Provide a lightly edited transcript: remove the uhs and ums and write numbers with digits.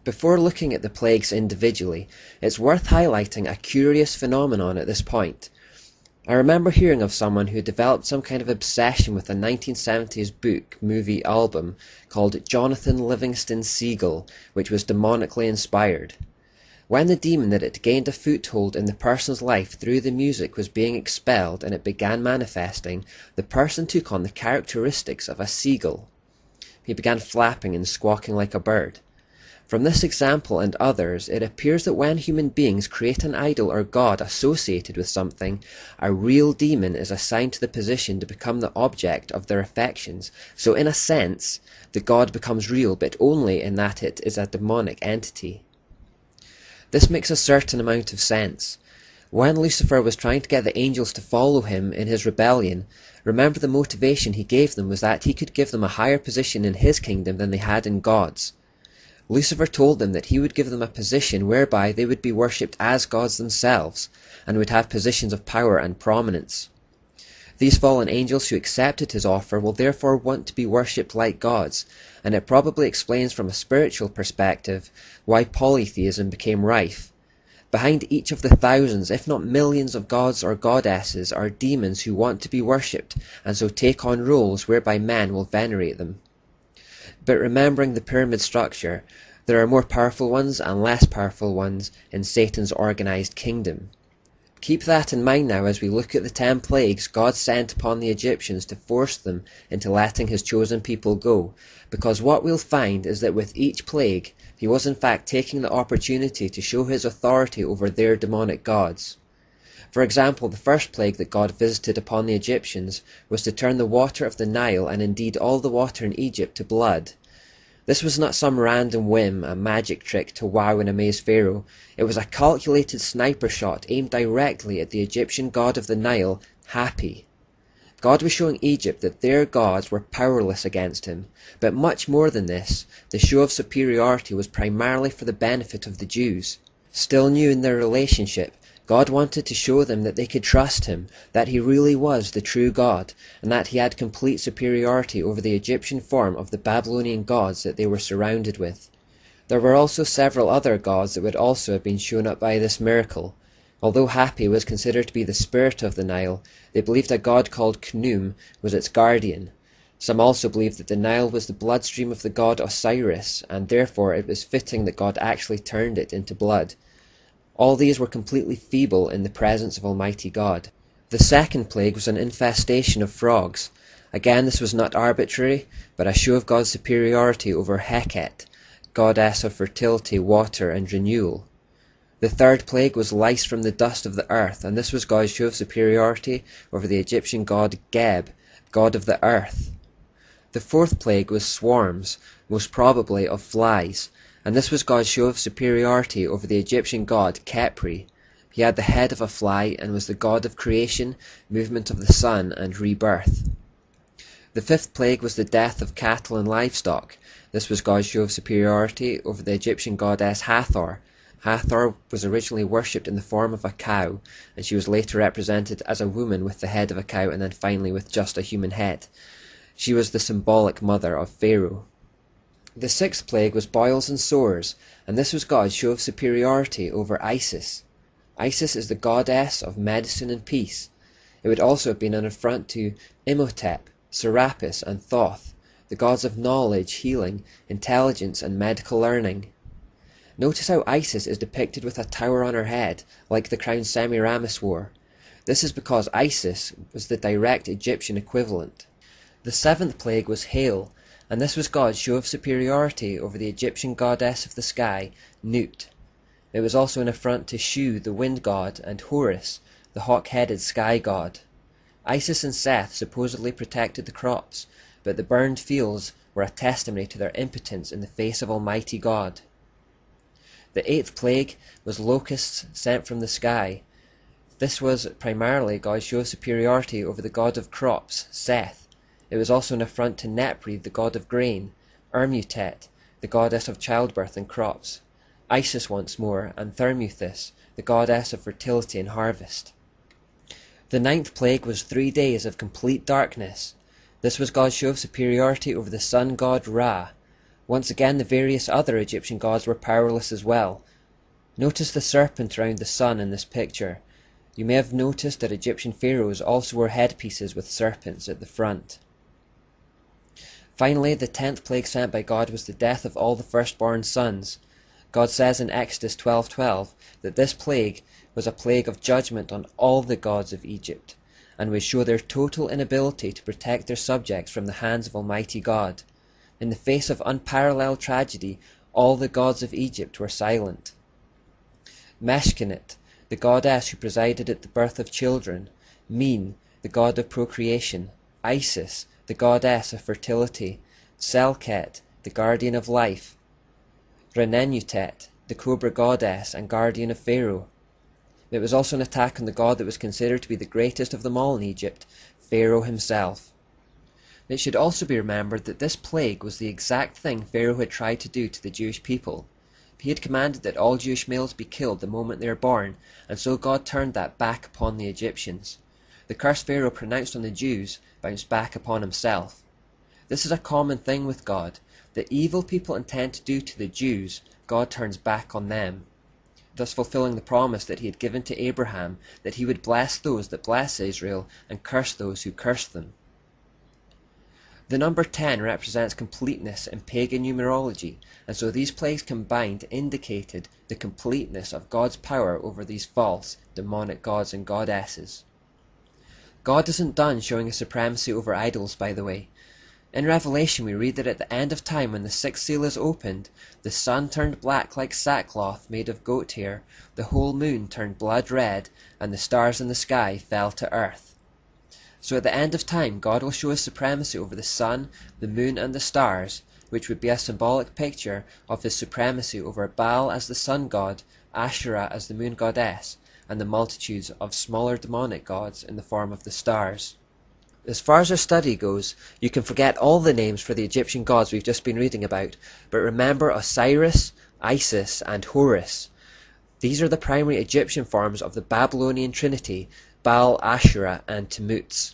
Before looking at the plagues individually, it's worth highlighting a curious phenomenon at this point. I remember hearing of someone who developed some kind of obsession with a 1970s book movie album called Jonathan Livingston Seagull, which was demonically inspired. When the demon that had gained a foothold in the person's life through the music was being expelled and it began manifesting, the person took on the characteristics of a seagull. He began flapping and squawking like a bird. From this example and others, it appears that when human beings create an idol or god associated with something, a real demon is assigned to the position to become the object of their affections. So in a sense, the god becomes real, but only in that it is a demonic entity. This makes a certain amount of sense. When Lucifer was trying to get the angels to follow him in his rebellion, remember the motivation he gave them was that he could give them a higher position in his kingdom than they had in God's. Lucifer told them that he would give them a position whereby they would be worshipped as gods themselves, and would have positions of power and prominence. These fallen angels who accepted his offer will therefore want to be worshipped like gods, and it probably explains from a spiritual perspective why polytheism became rife. Behind each of the thousands, if not millions of gods or goddesses are demons who want to be worshipped, and so take on roles whereby men will venerate them. But remembering the pyramid structure, there are more powerful ones and less powerful ones in Satan's organized kingdom. Keep that in mind now as we look at the 10 plagues God sent upon the Egyptians to force them into letting his chosen people go, because what we'll find is that with each plague, he was in fact taking the opportunity to show his authority over their demonic gods. For example, the first plague that God visited upon the Egyptians was to turn the water of the Nile, and indeed all the water in Egypt, to blood. This was not some random whim, a magic trick to wow and amaze Pharaoh. It was a calculated sniper shot aimed directly at the Egyptian god of the Nile, Hapi. God was showing Egypt that their gods were powerless against him. But much more than this, the show of superiority was primarily for the benefit of the Jews. Still new in their relationship, God wanted to show them that they could trust him, that he really was the true God, and that he had complete superiority over the Egyptian form of the Babylonian gods that they were surrounded with. There were also several other gods that would also have been shown up by this miracle. Although Hapi was considered to be the spirit of the Nile, they believed a god called Khnum was its guardian. Some also believed that the Nile was the bloodstream of the god Osiris, and therefore it was fitting that God actually turned it into blood. All these were completely feeble in the presence of Almighty God. The second plague was an infestation of frogs. Again, this was not arbitrary, but a show of God's superiority over Heket, goddess of fertility, water, and renewal. The third plague was lice from the dust of the earth, and this was God's show of superiority over the Egyptian god Geb, god of the earth. The fourth plague was swarms, most probably of flies, and this was God's show of superiority over the Egyptian god Khepri. He had the head of a fly and was the god of creation, movement of the sun, and rebirth. The fifth plague was the death of cattle and livestock. This was God's show of superiority over the Egyptian goddess Hathor. Hathor was originally worshipped in the form of a cow, and she was later represented as a woman with the head of a cow and then finally with just a human head. She was the symbolic mother of Pharaoh. The sixth plague was boils and sores, and this was God's show of superiority over Isis. Isis is the goddess of medicine and peace. It would also have been an affront to Imhotep, Serapis, and Thoth, the gods of knowledge, healing, intelligence, and medical learning. Notice how Isis is depicted with a tower on her head, like the crown Semiramis wore. This is because Isis was the direct Egyptian equivalent. The seventh plague was hail, and this was God's show of superiority over the Egyptian goddess of the sky, Nut. It was also an affront to Shu, the wind god, and Horus, the hawk-headed sky god. Isis and Seth supposedly protected the crops, but the burned fields were a testimony to their impotence in the face of Almighty God. The eighth plague was locusts sent from the sky. This was primarily God's show of superiority over the god of crops, Seth. It was also an affront to Nepri, the god of grain, Ermutet, the goddess of childbirth and crops, Isis once more, and Thermuthis, the goddess of fertility and harvest. The ninth plague was 3 days of complete darkness. This was God's show of superiority over the sun god Ra. Once again, the various other Egyptian gods were powerless as well. Notice the serpent around the sun in this picture. You may have noticed that Egyptian pharaohs also wore headpieces with serpents at the front. Finally, the 10th plague sent by God was the death of all the firstborn sons. God says in Exodus 12:12 that this plague was a plague of judgment on all the gods of Egypt, and would show their total inability to protect their subjects from the hands of Almighty God. In the face of unparalleled tragedy, all the gods of Egypt were silent. Meshkenet, the goddess who presided at the birth of children, Min, the god of procreation, Isis, the goddess of fertility, Selket, the guardian of life, Renenutet, the cobra goddess and guardian of Pharaoh. It was also an attack on the god that was considered to be the greatest of them all in Egypt, Pharaoh himself. It should also be remembered that this plague was the exact thing Pharaoh had tried to do to the Jewish people. He had commanded that all Jewish males be killed the moment they are born, and so God turned that back upon the Egyptians. The curse Pharaoh pronounced on the Jews bounced back upon himself. This is a common thing with God. The evil people intend to do to the Jews, God turns back on them, thus fulfilling the promise that he had given to Abraham that he would bless those that bless Israel and curse those who curse them. The number 10 represents completeness in pagan numerology, and so these plagues combined indicated the completeness of God's power over these false, demonic gods and goddesses. God isn't done showing his supremacy over idols, by the way. In Revelation we read that at the end of time, when the 6th seal is opened, the sun turned black like sackcloth made of goat hair, the whole moon turned blood red, and the stars in the sky fell to earth. So at the end of time, God will show his supremacy over the sun, the moon and the stars, which would be a symbolic picture of his supremacy over Baal as the sun god, Asherah as the moon goddess, and the multitudes of smaller demonic gods in the form of the stars. As far as our study goes, you can forget all the names for the Egyptian gods we've just been reading about, but remember Osiris, Isis and Horus. These are the primary Egyptian forms of the Babylonian Trinity, Baal, Asherah and Tammuz.